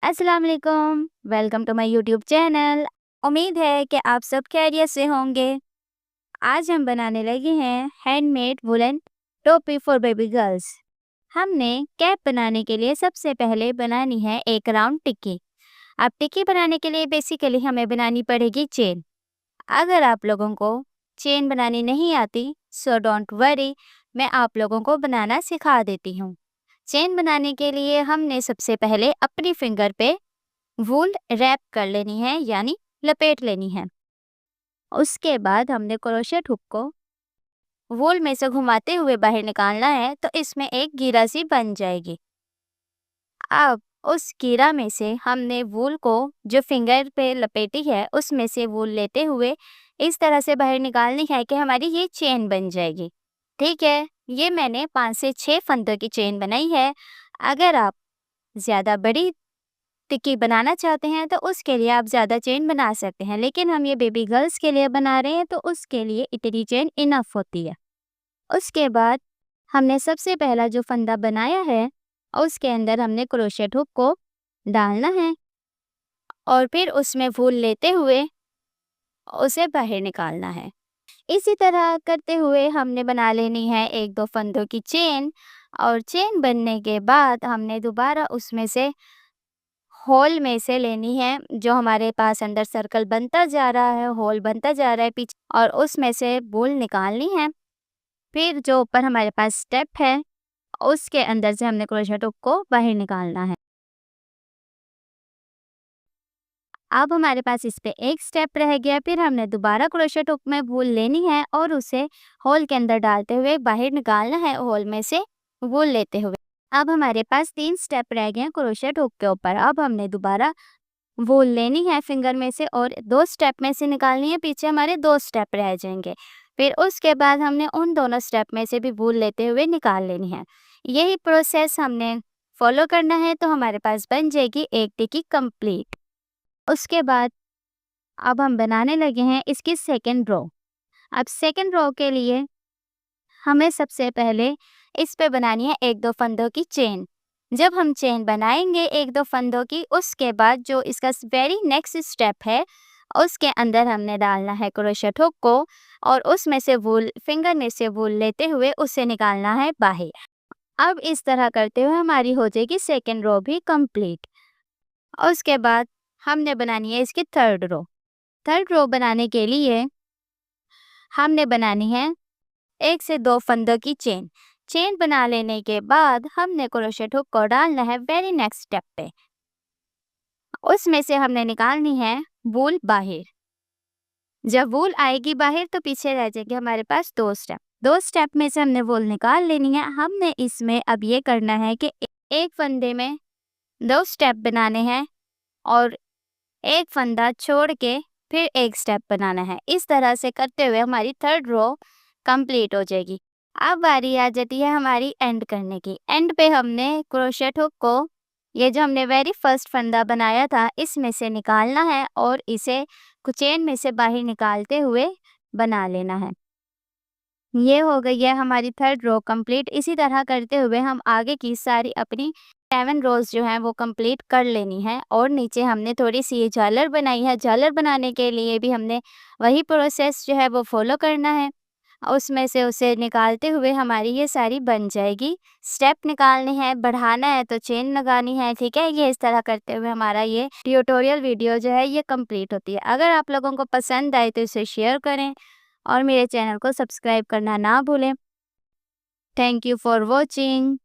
अस्सलाम वालेकुम, welcome to my YouTube channel. उम्मीद है कि आप सब खैरियत से होंगे। आज हम बनाने लगे हैं हैंडमेड वुलन टोपी फॉर बेबी गर्ल्स। हमने कैप बनाने के लिए सबसे पहले बनानी है एक राउंड टिक्की। अब टिक्की बनाने के लिए बेसिकली हमें बनानी पड़ेगी चेन। अगर आप लोगों को चेन बनानी नहीं आती सो डोंट वरी, मैं आप लोगों को बनाना सिखा देती हूँ। चेन बनाने के लिए हमने सबसे पहले अपनी फिंगर पे वूल रैप कर लेनी है, यानी लपेट लेनी है। उसके बाद हमने क्रोशेट हुक को वूल में से घुमाते हुए बाहर निकालना है, तो इसमें एक गिरा सी बन जाएगी। अब उस गिरा में से हमने वूल को जो फिंगर पे लपेटी है उसमें से वूल लेते हुए इस तरह से बाहर निकालनी है कि हमारी ये चेन बन जाएगी। ठीक है, ये मैंने 5 से 6 फंदों की चेन बनाई है। अगर आप ज़्यादा बड़ी टिक्की बनाना चाहते हैं तो उसके लिए आप ज़्यादा चेन बना सकते हैं, लेकिन हम ये बेबी गर्ल्स के लिए बना रहे हैं तो उसके लिए इतनी चेन इनफ होती है। उसके बाद हमने सबसे पहला जो फंदा बनाया है उसके अंदर हमने क्रोशेट हुक को डालना है और फिर उसमें वूल लेते हुए उसे बाहर निकालना है। इसी तरह करते हुए हमने बना लेनी है एक दो फंदों की चेन, और चेन बनने के बाद हमने दोबारा उसमें से होल में से लेनी है। जो हमारे पास अंदर सर्कल बनता जा रहा है, होल बनता जा रहा है पीछे, और उसमें से वूल निकालनी है। फिर जो ऊपर हमारे पास स्टेप है उसके अंदर से हमने क्रोशेट हुक को बाहर निकालना है। अब हमारे पास इस पे एक स्टेप रह गया, फिर हमने दोबारा क्रोशेट हुक में वूल लेनी है और उसे होल के अंदर डालते हुए बाहर निकालना है, होल में से वूल लेते हुए। अब हमारे पास 3 स्टेप रह गए हैं क्रोशेट हुक के ऊपर। अब हमने दोबारा वूल लेनी है फिंगर में से और 2 स्टेप में से निकालनी है, पीछे हमारे 2 स्टेप रह जाएंगे। फिर उसके बाद हमने उन दोनों स्टेप में से भी वूल लेते हुए निकाल लेनी है। यही प्रोसेस हमने फॉलो करना है, तो हमारे पास बन जाएगी एक टिक्की कंप्लीट। उसके बाद अब हम बनाने लगे हैं इसकी सेकंड रो। अब सेकंड रो के लिए हमें सबसे पहले इस पे बनानी है एक दो फंदों की चेन। जब हम चेन बनाएंगे एक दो फंदों की, उसके बाद जो इसका वेरी नेक्स्ट स्टेप है उसके अंदर हमने डालना है क्रोशेट हुक को और उसमें से वूल, फिंगर में से वूल लेते हुए उसे निकालना है बाहर। अब इस तरह करते हुए हमारी हो जाएगी सेकेंड रो भी कंप्लीट। उसके बाद हमने बनानी है इसकी थर्ड रो। थर्ड रो बनाने के लिए हमने बनानी है 1 से 2 फंदों की चेन। चेन बना लेने के बाद हमने क्रोशेट हुक को डालना है वेरी नेक्स्ट स्टेप पे। उसमें से हमने निकालनी है वूल बाहर। जब वूल आएगी बाहर तो पीछे रह जाएंगे हमारे पास 2 स्टेप। 2 स्टेप में से हमने वूल निकाल लेनी है। हमने इसमें अब ये करना है कि एक फंदे में 2 स्टेप बनाने हैं और एक फंदा छोड़ के फिर एक स्टेप बनाना है। इस तरह से करते हुए हमारी थर्ड रो कंप्लीट हो जाएगी। अब बारी आ जाती है हमारी एंड करने की। एंड पे हमने क्रोशेट हुक को, ये जो हमने वेरी फर्स्ट फंदा बनाया था, इसमें से निकालना है और इसे चेन में से बाहर निकालते हुए बना लेना है। ये हो गई है हमारी थर्ड रो कंप्लीट। इसी तरह करते हुए हम आगे की सारी अपनी 7 रोज जो हैं वो कंप्लीट कर लेनी है। और नीचे हमने थोड़ी सी ये झालर बनाई है। झालर बनाने के लिए भी हमने वही प्रोसेस जो है वो फॉलो करना है। उसमें से उसे निकालते हुए हमारी ये सारी बन जाएगी। स्टेप निकालने हैं, बढ़ाना है तो चेन लगानी है। ठीक है, ये इस तरह करते हुए हमारा ये ट्यूटोरियल वीडियो जो है ये कंप्लीट होती है। अगर आप लोगों को पसंद आए तो इसे शेयर करें और मेरे चैनल को सब्सक्राइब करना ना भूलें। Thank you for watching.